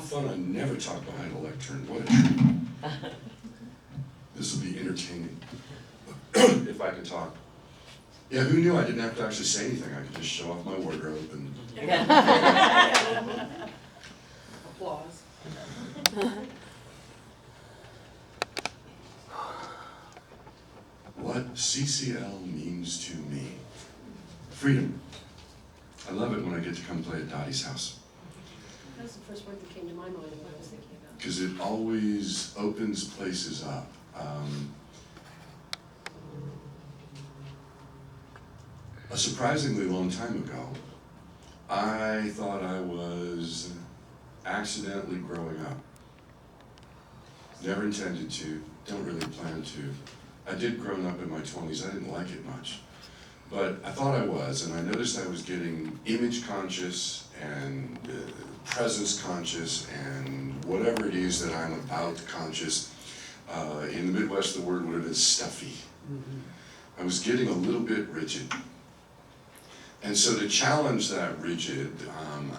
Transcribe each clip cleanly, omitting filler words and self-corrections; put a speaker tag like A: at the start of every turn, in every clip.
A: fun. I never talk behind a lectern. What a treat. This will be entertaining. If I can talk. Yeah, who knew I didn't have to actually say anything. I could just show off my wardrobe and...
B: Applause.
A: What CCL means to me. Freedom. I love it when I get to come play at Dottie's house.
B: That was the first word that came to my mind when I was thinking about it.
A: Because it always opens places up. A surprisingly long time ago, I thought I was accidentally growing up. Never intended to, don't really plan to. I did grow up in my 20s, I didn't like it much. But I thought I was, and I noticed I was getting image conscious and presence conscious and whatever it is that I'm about conscious. In the Midwest, the word would have been stuffy. I was getting a little bit rigid. And so to challenge that rigid,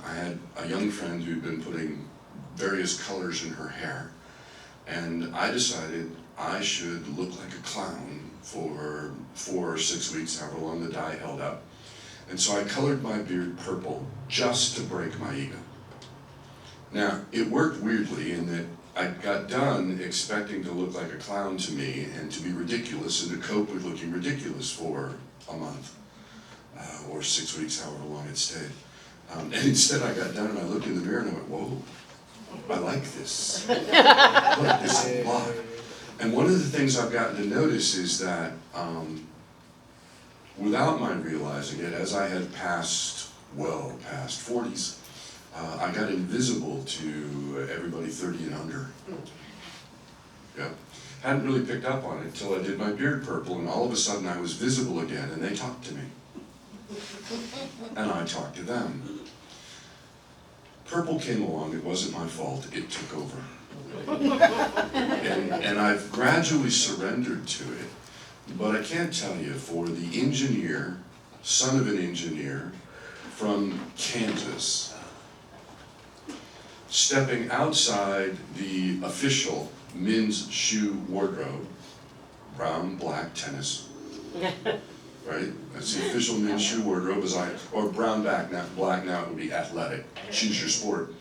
A: I had a young friend who'd been putting various colors in her hair. And I decided I should look like a clown for 4 or 6 weeks, however long the dye held up. And so I colored my beard purple just to break my ego. Now, it worked weirdly in that I got done expecting to look like a clown to me and to be ridiculous and to cope with looking ridiculous for a month or 6 weeks, however long it stayed. And instead I got done and I looked in the mirror and I went, whoa, I like this. I like this a lot. And one of the things I've gotten to notice is that without my realizing it, as I had passed, well past 40s, I got invisible to everybody 30 and under. Yeah. Hadn't really picked up on it until I did my beard purple, and all of a sudden I was visible again, and they talked to me. And I talked to them. Purple came along, it wasn't my fault, it took over. And I've gradually surrendered to it, but I can't tell you, for the engineer, son of an engineer from Kansas, stepping outside the official men's shoe wardrobe, brown, black, tennis, right? That's the official men's shoe wardrobe, or brown, black, now it would be athletic, choose your sport.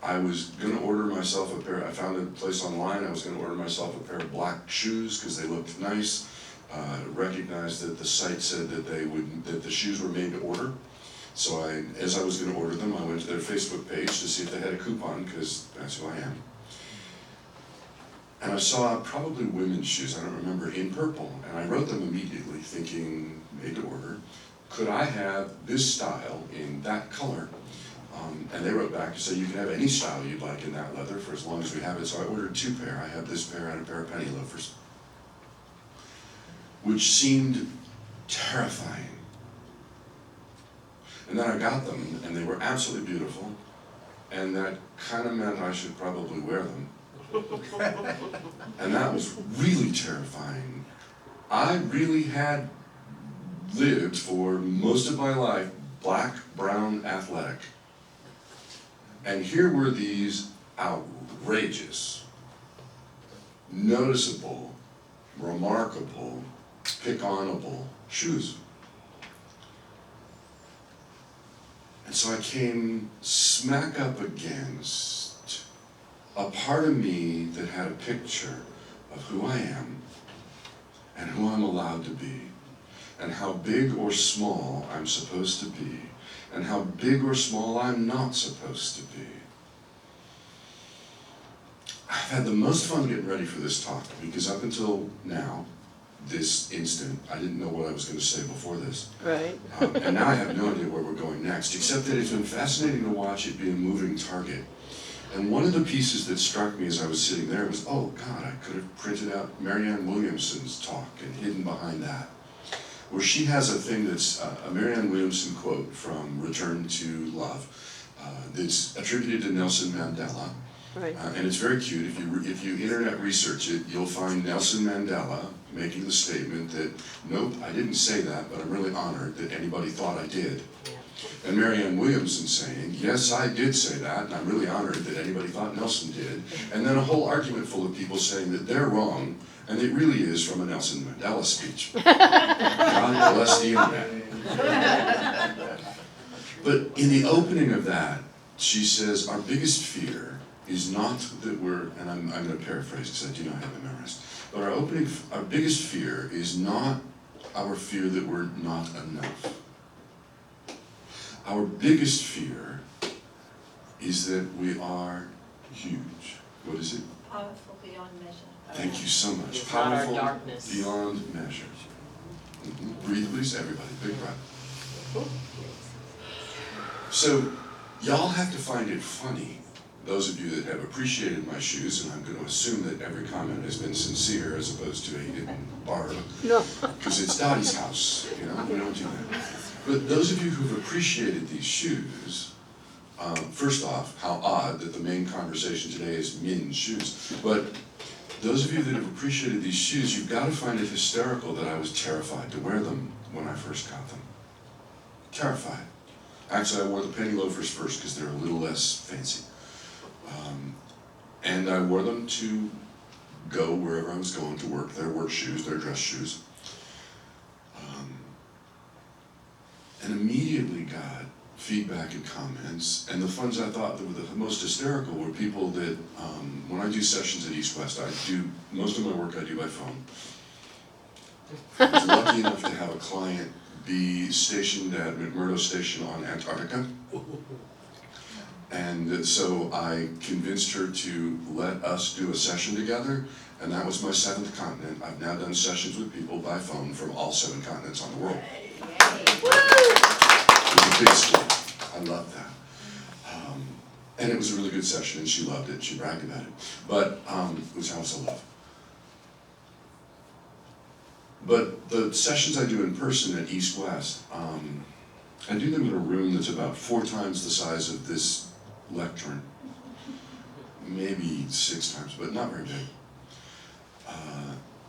A: I was going to order myself a pair, I found a place online, I was going to order myself a pair of black shoes because they looked nice. Recognized that the site said that that the shoes were made to order. So as I was going to order them, I went to their Facebook page to see if they had a coupon, because that's who I am. And I saw probably women's shoes, I don't remember, in purple. And I wrote them immediately, thinking, made to order. Could I have this style in that color? And they wrote back to say, you can have any style you'd like in that leather for as long as we have it. So I ordered 2 pair. I have this pair and a pair of penny loafers, which seemed terrifying. And then I got them, and they were absolutely beautiful, and that kind of meant I should probably wear them. And that was really terrifying. I really had lived for most of my life black, brown, athletic. And here were these outrageous, noticeable, remarkable, pick-onable shoes. And so I came smack up against a part of me that had a picture of who I am and who I'm allowed to be, and how big or small I'm supposed to be, and how big or small I'm not supposed to be. I've had the most fun getting ready for this talk, because up until now, this instant, I didn't know what I was going to say before this.
C: Right.
A: And now I have no idea where we're going next, except that it's been fascinating to watch it be a moving target. And one of the pieces that struck me as I was sitting there was, oh God, I could have printed out Marianne Williamson's talk and hidden behind that. Where she has a thing that's a Marianne Williamson quote from Return to Love that's attributed to Nelson Mandela.
C: Right.
A: And it's very cute. If you internet research it, you'll find Nelson Mandela making the statement that, nope, I didn't say that, but I'm really honored that anybody thought I did.
C: Yeah.
A: And Marianne Williamson saying, yes, I did say that, and I'm really honored that anybody thought Nelson did. And then a whole argument full of people saying that they're wrong, and it really is from a Nelson Mandela speech. God bless the internet. But in the opening of that, she says, our biggest fear is not that we're, and I'm going to paraphrase because I do not have it memorized, but our biggest fear is not our fear that we're not enough. Our biggest fear is that we are huge. What is it?
C: Powerful beyond measure.
A: Thank you so much.
D: It's not our
A: Powerful
D: darkness.
A: beyond measure. Breathe, please, everybody. Big breath. So, y'all have to find it funny, those of you that have appreciated my shoes, and I'm going to assume that every comment has been sincere as opposed to a didn't borrow.
E: No.
A: Because it's Dottie's house, you know, we don't do that. But those of you who've appreciated these shoes, first off, how odd that the main conversation today is men's shoes. But those of you that have appreciated these shoes, you've got to find it hysterical that I was terrified to wear them when I first got them. Terrified. Actually, I wore the penny loafers first because they're a little less fancy. And I wore them to go wherever I was going to work. They're work shoes, they're dress shoes. And immediately got feedback and comments. And the ones I thought that were the most hysterical were people that, when I do sessions at East West, most of my work I do by phone. I was lucky enough to have a client be stationed at McMurdo Station on Antarctica. And so I convinced her to let us do a session together, and that was my 7th continent. I've now done sessions with people by phone from all 7 continents on the world. It was a big school. I loved that. And it was a really good session, and she loved it. She bragged about it, but which I also love. But the sessions I do in person at East West, I do them in a room that's about 4 times the size of this lectern, maybe 6 times, but not very big.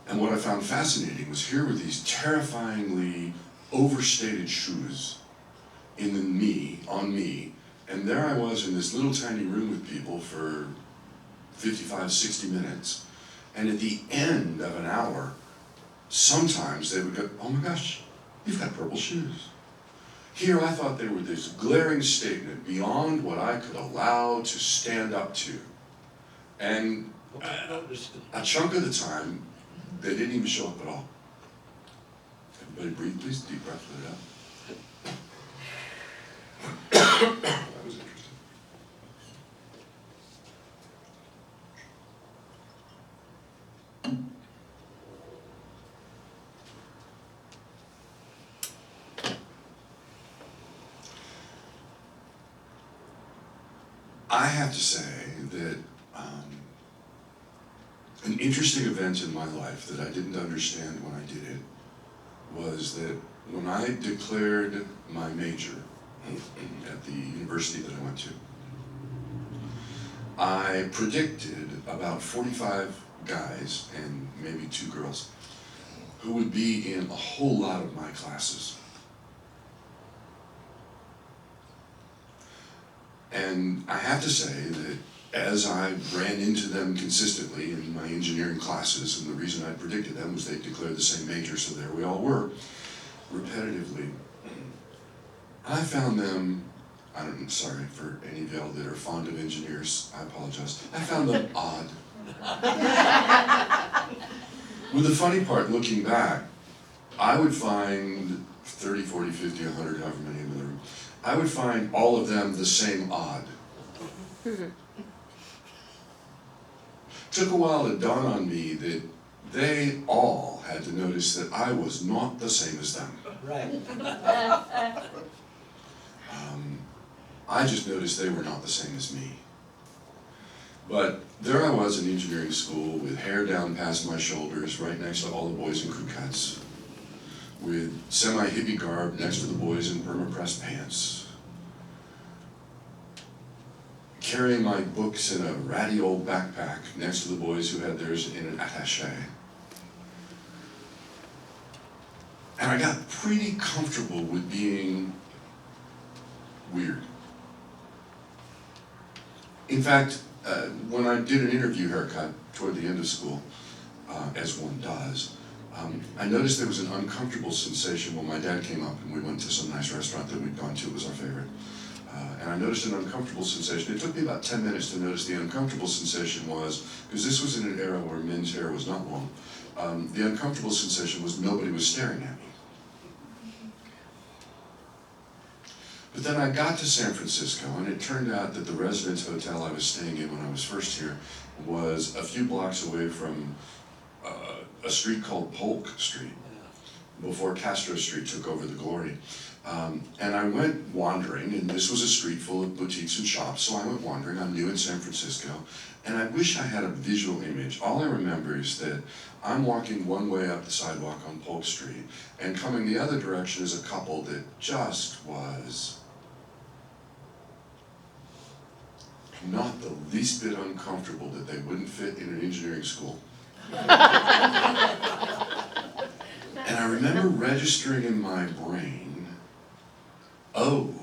A: And what I found fascinating was here were these terrifyingly overstated shoes on me, and there I was in this little tiny room with people for 55, 60 minutes, and at the end of an hour, sometimes they would go, oh my gosh, you've got purple shoes. Here I thought they were this glaring statement beyond what I could allow to stand up to. And a chunk of the time, they didn't even show up at all. Everybody breathe, please. Deep breath, let it out. That was interesting. I have to say that an interesting event in my life that I didn't understand when I did it was that when I declared my major at the university that I went to, I predicted about 45 guys and maybe 2 girls who would be in a whole lot of my classes. And I have to say that as I ran into them consistently in my engineering classes, and the reason I predicted them was they declared the same major, so there we all were, repetitively, I found them, sorry for any of y'all that are fond of engineers, I apologize, I found them odd. With the funny part, looking back, I would find 30, 40, 50, 100, however many in the room, I would find all of them the same odd. Took a while to dawn on me that they all had to notice that I was not the same as them.
D: Right.
A: I just noticed they were not the same as me. But there I was in engineering school with hair down past my shoulders, right next to all the boys in crew cuts, with semi-hippie garb next to the boys in perma-pressed pants, carrying my books in a ratty old backpack next to the boys who had theirs in an attaché. And I got pretty comfortable with being weird. In fact, when I did an interview haircut toward the end of school, as one does, I noticed there was an uncomfortable sensation when my dad came up and we went to some nice restaurant that we'd gone to. It was our favorite. And I noticed an uncomfortable sensation. It took me about 10 minutes to notice the uncomfortable sensation was, because this was in an era where men's hair was not long, the uncomfortable sensation was nobody was staring at me. But then I got to San Francisco, and it turned out that the residence hotel I was staying in when I was first here was a few blocks away from a street called Polk Street, before Castro Street took over the glory. And I went wandering, and this was a street full of boutiques and shops, so I went wandering. I'm new in San Francisco, and I wish I had a visual image. All I remember is that I'm walking one way up the sidewalk on Polk Street, and coming the other direction is a couple that just was not the least bit uncomfortable that they wouldn't fit in an engineering school. And I remember registering in my brain, oh,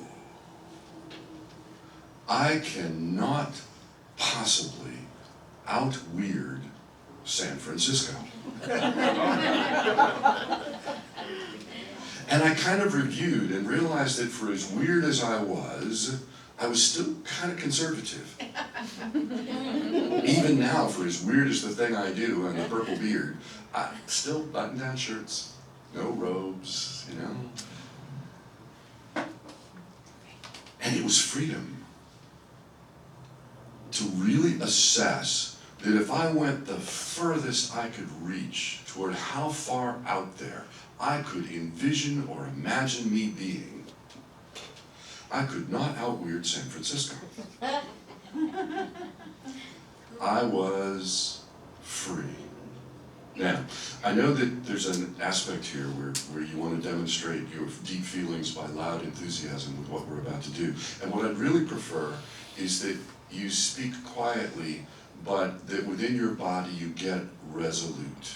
A: I cannot possibly out-weird San Francisco. And I kind of reviewed and realized that for as weird as I was still kind of conservative. Even now, for as weird as the thing I do and the purple beard, I still button-down shirts, no robes, you know. And it was freedom to really assess that if I went the furthest I could reach toward how far out there I could envision or imagine me being, I could not out-weird San Francisco. I was free. Now, I know that there's an aspect here where you want to demonstrate your deep feelings by loud enthusiasm with what we're about to do. And what I'd really prefer is that you speak quietly, but that within your body you get resolute.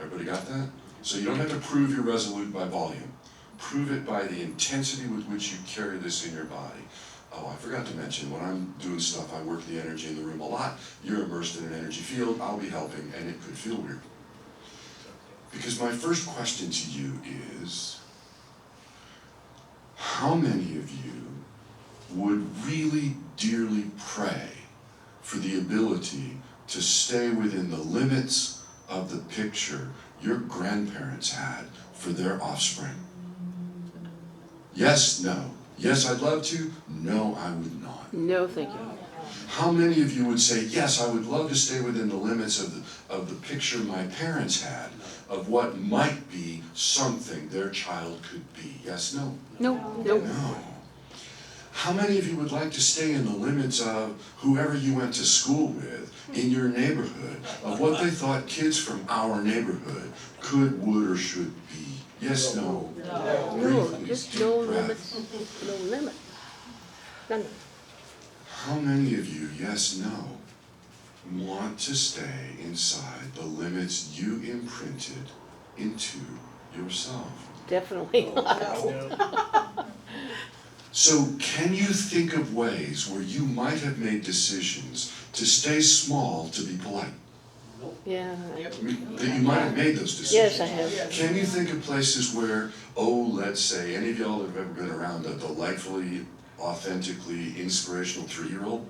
A: Everybody got that? So you don't have to prove you're resolute by volume. Prove it by the intensity with which you carry this in your body. Oh, I forgot to mention, when I'm doing stuff, I work the energy in the room a lot. You're immersed in an energy field, I'll be helping, and it could feel weird. Because my first question to you is, how many of you would really dearly pray for the ability to stay within the limits of the picture your grandparents had for their offspring? Yes, no. Yes, I'd love to. No, I would not.
C: No, thank you.
A: How many of you would say, yes, I would love to stay within the limits of the picture my parents had of what might be something their child could be? Yes, no?
C: No, no.
A: No. How many of you would like to stay in the limits of whoever you went to school with in your neighborhood, of what they thought kids from our neighborhood could, would, or should be? Yes, no?
C: No,
A: Breathe,
C: just
A: deep
C: no
A: breath.
C: limits, no limit. None.
A: How many of you, yes, no, want to stay inside the limits you imprinted into yourself?
C: Definitely not.
A: So can you think of ways where you might have made decisions to stay small to be polite?
C: Yeah.
A: That you might have made those decisions.
C: Yes, I have.
A: Can you think of places where, oh, let's say, any of y'all have ever been around a delightfully, authentically inspirational 3-year-old?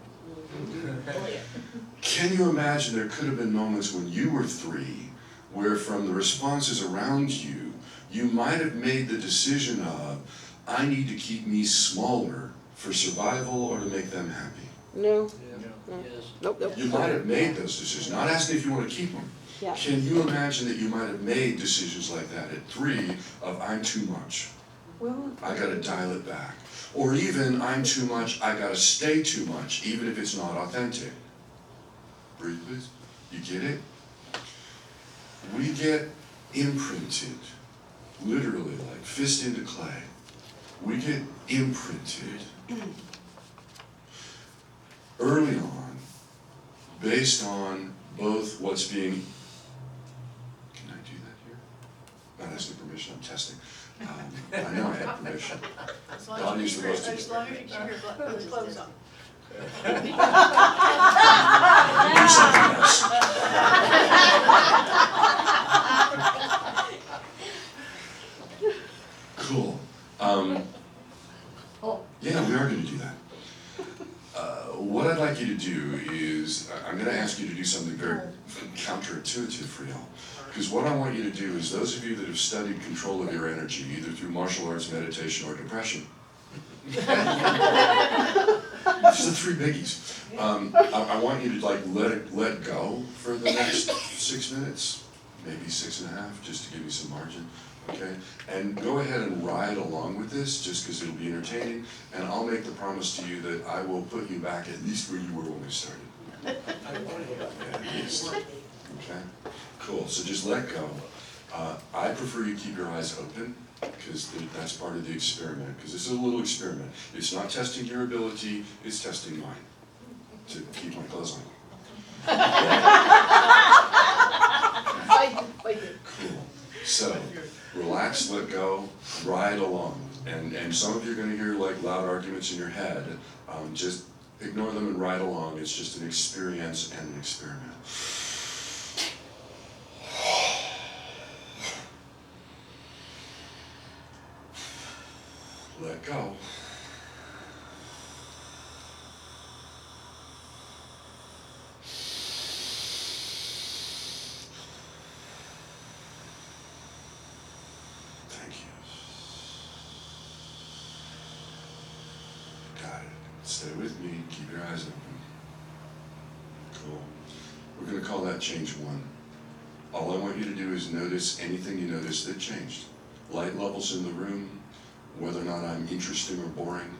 A: Can you imagine there could have been moments when you were 3 where from the responses around you, you might have made the decision of, I need to keep me smaller for survival or to make them happy?
C: No. No. Nope, nope.
A: You might have made those decisions, not asking if you want to keep them.
C: Yeah.
A: Can you imagine that you might have made decisions like that at 3 of I'm too much, I gotta dial it back. Or even I'm too much, I gotta stay too much, even if it's not authentic. Breathe, please. You get it? We get imprinted, literally like fist into clay. We get imprinted early on, based on both what's being, can I do that here? Not asking permission, I'm testing. I know I have permission.
D: As long
A: God
D: as
A: is
D: you
A: the
D: keep
A: most
D: your, as long as you keep your clothes on.
A: Do something else. Cool. Yeah, we are gonna do that. What I'd like you to do is, I'm gonna ask you to do something very counterintuitive for y'all. Because what I want you to do is, those of you that have studied control of your energy, either through martial arts, meditation, or depression, it's the three biggies. I want you to like let go for the next 6 minutes, maybe 6.5, just to give you some margin. Okay, and go ahead and ride along with this, just because it'll be entertaining, and I'll make the promise to you that I will put you back at least where you were when we started. Yeah, at least. Okay, cool. So just let go. I prefer you keep your eyes open, because that's part of the experiment. Because this is a little experiment. It's not testing your ability; it's testing mine. To keep my clothes on. Cool. So. Relax, let go, ride along. And some of you are going to hear like loud arguments in your head. Just ignore them and ride along. It's just an experience and an experiment. Let go. Got it. Stay with me. Keep your eyes open. Cool. We're going to call that change 1. All I want you to do is notice anything you notice that changed. Light levels in the room, whether or not I'm interesting or boring,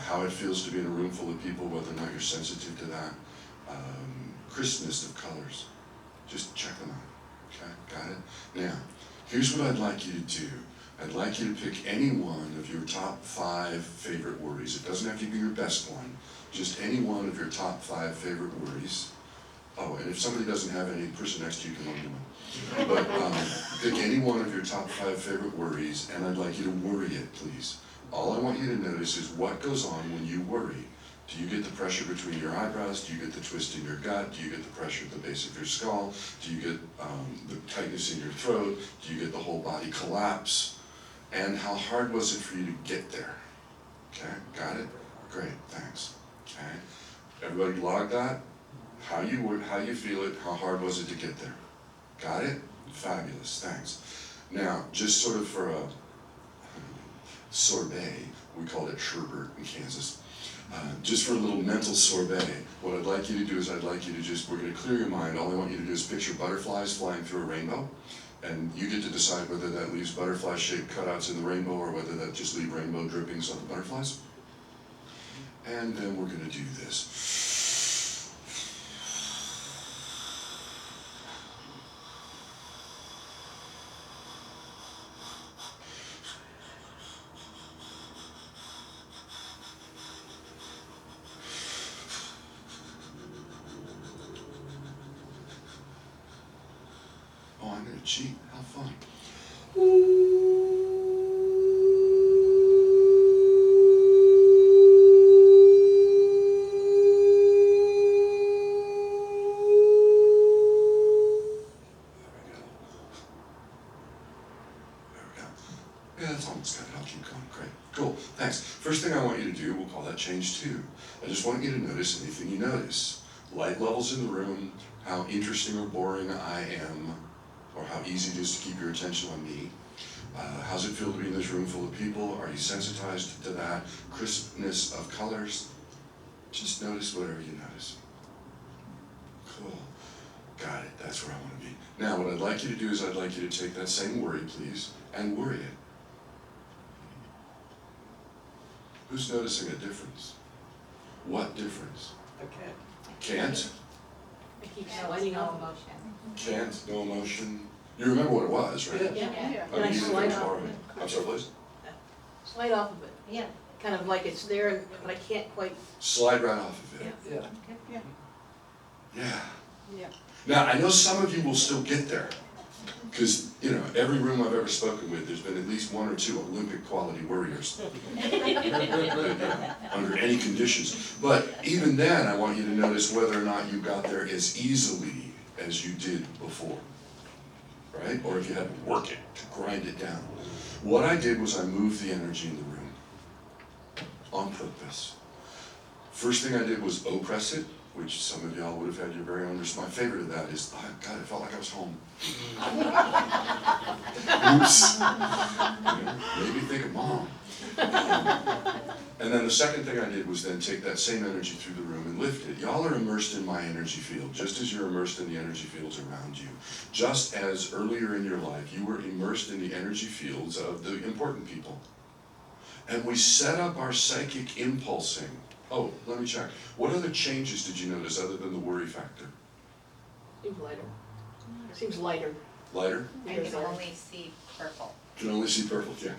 A: how it feels to be in a room full of people, whether or not you're sensitive to that, crispness of colors. Just check them out. Okay, got it? Now, here's what I'd like you to do. I'd like you to pick any one of your top 5 favorite worries. It doesn't have to be your best one, just any one of your top 5 favorite worries. Oh, and if somebody doesn't have any, the person next to you can loan them. But pick any one of your top 5 favorite worries, and I'd like you to worry it, please. All I want you to notice is what goes on when you worry. Do you get the pressure between your eyebrows? Do you get the twist in your gut? Do you get the pressure at the base of your skull? Do you get the tightness in your throat? Do you get the whole body collapse? And how hard was it for you to get there? Okay, got it? Great, thanks. Okay, everybody log that? How you feel it, how hard was it to get there? Got it? Fabulous, thanks. Now, just sort of for a sorbet, we called it sherbet in Kansas. Just for a little mental sorbet, what I'd like you to do is we're going to clear your mind. All I want you to do is picture butterflies flying through a rainbow. And you get to decide whether that leaves butterfly-shaped cutouts in the rainbow or whether that just leaves rainbow drippings on the butterflies. And then we're going to do this. Oh, I'm going to cheat. How fun. Yeah, that's almost got it. I'll keep going. Great. Cool. Thanks. First thing I want you to do, we'll call that change 2. I just want you to notice anything you notice. Light levels in the room, how interesting or boring I am, or how easy it is to keep your attention on me. How's it feel to be in this room full of people? Are you sensitized to that? Crispness of colors? Just notice whatever you notice. Cool. Got it. That's where I want to be. Now, what I'd like you to do is I'd like you to take that same worry, please, and worry it. Who's noticing a difference? What difference?
E: I can't.
A: Can't?
B: I keep sliding off about
A: Can't? No emotion? You remember what it was, right?
E: Yeah.
B: Yeah.
A: I mean, you didn't borrow it. I'm sorry, please?
B: Slide off of it.
F: Yeah.
B: Kind of like it's there, but I can't quite.
A: Slide right off of it.
E: Yeah.
A: Yeah.
B: Yeah.
A: Now, I know some of you will still get there. Because, you know, every room I've ever spoken with, there's been at least one or two Olympic quality warriors. Under any conditions. But even then, I want you to notice whether or not you got there as easily as you did before. Right? Or if you had to work it, to grind it down. What I did was I moved the energy in the room. On purpose. First thing I did was oppress it, which some of y'all would have had your very own response. My favorite of that is, oh God, it felt like I was home. Oops. You know, made me think of mom. And then the second thing I did was then take that same energy through the room and lift it. Y'all are immersed in my energy field, just as you're immersed in the energy fields around you. Just as earlier in your life, you were immersed in the energy fields of the important people. And we set up our psychic impulsing. Oh, let me check. What other changes did you notice other than the worry factor?
C: Seems lighter. Seems lighter.
A: Lighter?
E: I can only see purple.
A: Can only see purple, yeah.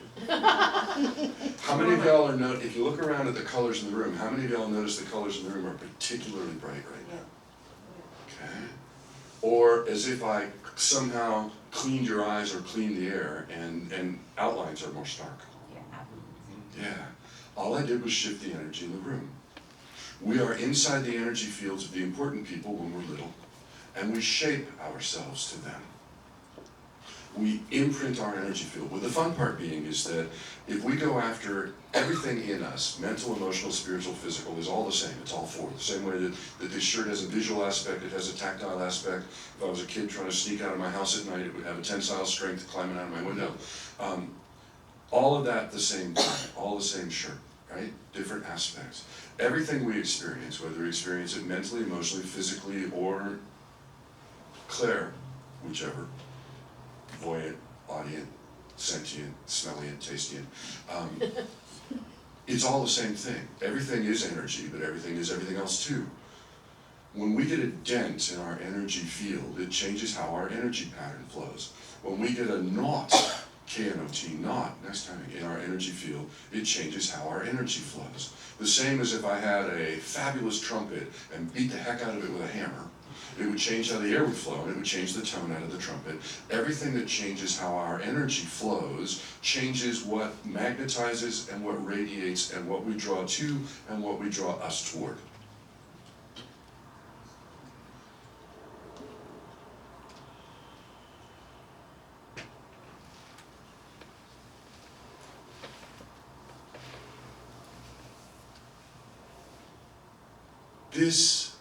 A: How many of y'all are, if you look around at the colors in the room, how many of y'all notice the colors in the room are particularly bright right now? Okay. Or as if I somehow cleaned your eyes or cleaned the air and outlines are more stark. Yeah. All I did was shift the energy in the room. We are inside the energy fields of the important people when we're little, and we shape ourselves to them. We imprint our energy field. Well, the fun part being is that if we go after everything in us, mental, emotional, spiritual, physical, is all the same. It's all four. The same way that this shirt has a visual aspect, it has a tactile aspect. If I was a kid trying to sneak out of my house at night, it would have a tensile strength climbing out of my window. All of that the same time, all the same shirt, right? Different aspects. Everything we experience, whether we experience it mentally, emotionally, physically, or clair, whichever, voyant, audient, sentient, smellient, tastient, it's all the same thing. Everything is energy, but everything is everything else too. When we get a dent in our energy field, it changes how our energy pattern flows. When we get a knot, K-N-O-T, knot, next time in our energy field, it changes how our energy flows. The same as if I had a fabulous trumpet and beat the heck out of it with a hammer. It would change how the air would flow, and it would change the tone out of the trumpet. Everything that changes how our energy flows changes what magnetizes and what radiates and what we draw to and what we draw us toward. This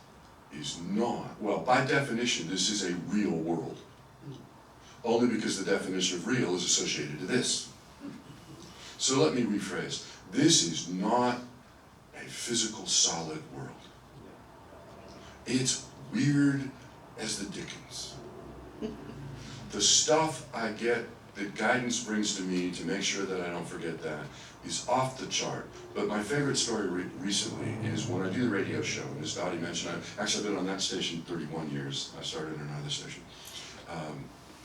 A: is not, well, by definition, this is a real world. Only because the definition of real is associated to this. So let me rephrase. This is not a physical, solid world. It's weird as the dickens. The stuff I get that guidance brings to me to make sure that I don't forget that is off the chart. But my favorite story recently is when I do the radio show, and as Dottie mentioned, I've actually been on that station 31 years. I started in another station.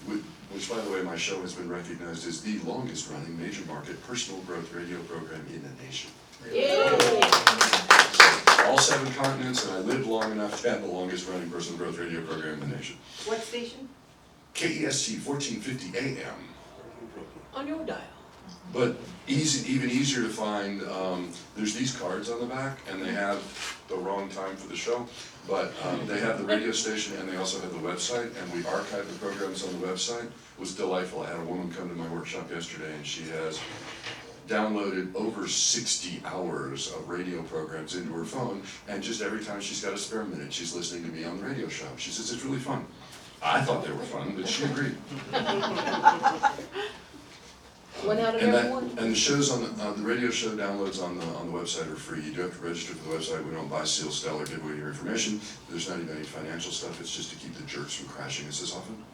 A: Which, by the way, my show has been recognized as the longest running major market personal growth radio program in the nation. All 7 continents, and I lived long enough to have the longest running personal growth radio program in the nation.
E: What station?
A: KEST 1450 AM.
B: On your dial.
A: But even easier to find, there's these cards on the back, and they have the wrong time for the show, but they have the radio station and they also have the website, and we archive the programs on the website. It was delightful. I had a woman come to my workshop yesterday, and she has downloaded over 60 hours of radio programs into her phone, and just every time she's got a spare minute, she's listening to me on the radio show. She says it's really fun. I thought they were fun, but she agreed.
B: One out of every one.
A: And the shows on the radio show downloads on the website are free. You do have to register for the website. We don't buy, seal, sell, or give away your information. There's not even any financial stuff. It's just to keep the jerks from crashing us as often.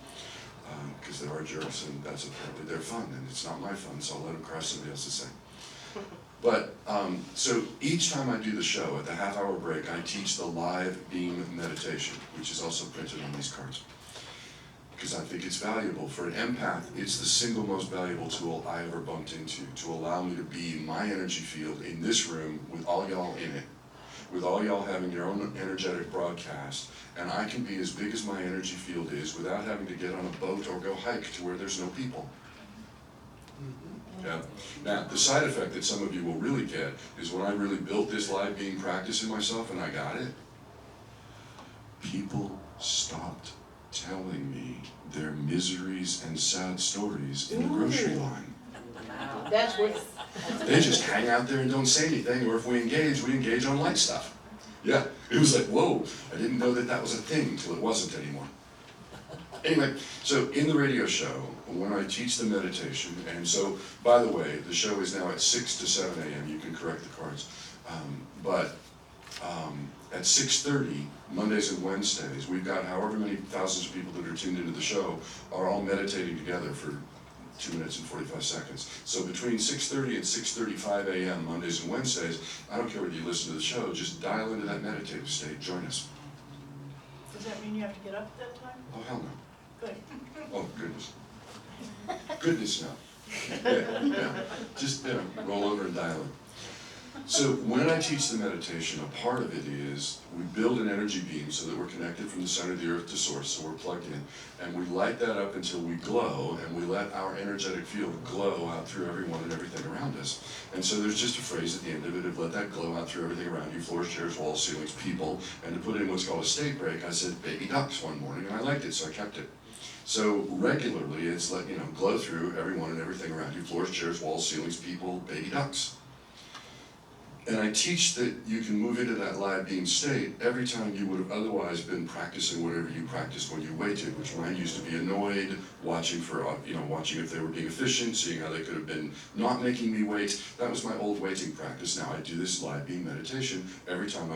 A: Because there are jerks, and that's apparently their fun, and it's not my fun, so I'll let them crash somebody else's thing. But, so each time I do the show, at the half-hour break, I teach the live beam meditation, which is also printed on these cards. Because I think it's valuable. For an empath, it's the single most valuable tool I ever bumped into to allow me to be in my energy field in this room with all y'all in it, with all y'all having your own energetic broadcast, and I can be as big as my energy field is without having to get on a boat or go hike to where there's no people. Yeah. Now, the side effect that some of you will really get is when I really built this live being practice in myself and I got it, people stopped telling me their miseries and sad stories in the grocery line.
C: That's worth it.
A: They just hang out there and don't say anything, or if we engage on light stuff. Yeah, it was like, whoa, I didn't know that that was a thing till it wasn't anymore. Anyway, so in the radio show, when I teach the meditation, and so, by the way, the show is now at 6 to 7 a.m., you can correct the cards, but at 6:30, Mondays and Wednesdays, we've got however many thousands of people that are tuned into the show are all meditating together for 2 minutes and 45 seconds. So between 6:30 and 6:35 a.m. Mondays and Wednesdays, I don't care whether you listen to the show, just dial into that meditative state, join us.
D: Does that mean you have to get up at that time?
A: Oh, hell no.
D: Good.
A: Oh, goodness. Goodness, no. Yeah. Just, roll over and dial in. So when I teach the meditation, a part of it is we build an energy beam so that we're connected from the center of the earth to source, so we're plugged in, and we light that up until we glow, and we let our energetic field glow out through everyone and everything around us. And so there's just a phrase at the end of it of let that glow out through everything around you, floors, chairs, walls, ceilings, people, and to put in what's called a state break, I said baby ducks one morning, and I liked it, so I kept it. So regularly, it's like, glow through everyone and everything around you, floors, chairs, walls, ceilings, people, baby ducks. And I teach that you can move into that live being state every time you would have otherwise been practicing whatever you practiced when you waited, which mine used to be annoyed, watching for, watching if they were being efficient, seeing how they could have been not making me wait. That was my old waiting practice. Now I do this live being meditation every time I